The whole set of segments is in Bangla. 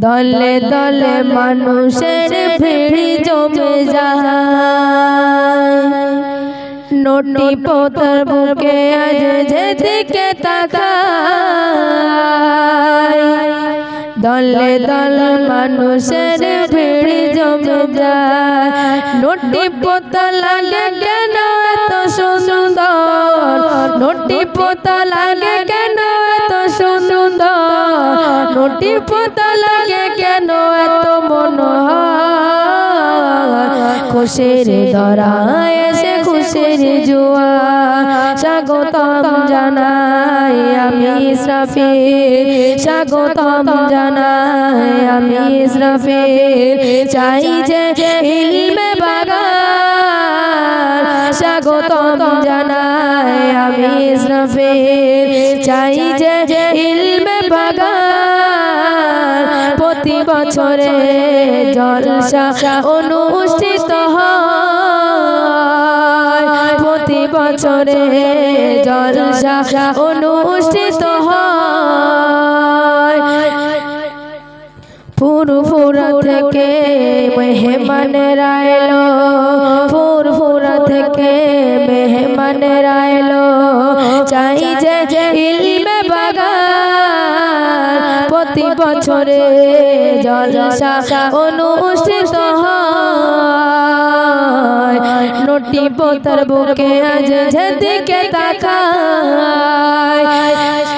দলে দলে মানুষের ভিড় জমে যায় নোটি পোতার বুকে আজ যেদিকে তাকায় দলে দলে মানুষের ভিড় জমে যায় নোটি পোতা লাগে কেন এত সুন্দর নোটি পোতা লাগে কেন এত সুন্দর নোটি পোতা লাগে কেন এত মনোহর খুশির দরায় এসে খুশির জুয়া স্বাগতম জানাই আমি ইসরাফিল স্বাগতম জানাই আমি ইসরাফিল চাই যে ইলমে বাগান স্বাগতম জানাই আমি ইসরাফিল চাই যে ইলমে বাগান প্রতি বছরে জলসা অনুষ্ঠিত হয় প্রতি বছরে জলসা অনুষ্ঠিত হয় ফুরফুরা থেকে মেহমানেরা এলো ফুরফুরা থেকে মেহমানেরা এলো চাই যে ইলমে বাগান প্রতি বছরে জলসা অনুষ্ঠিত হয় নোটি পোতার বুকে আজ যেদিকে তাকায়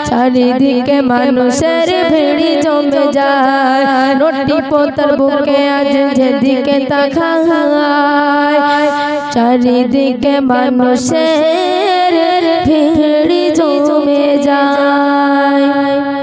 চারিদিকে মানুষের ভিড় জমে যায় নোটি পোতার বুকে আজ যেদিকে তাকায় চারিদিকে মানুষের ভিড় জমে যায়।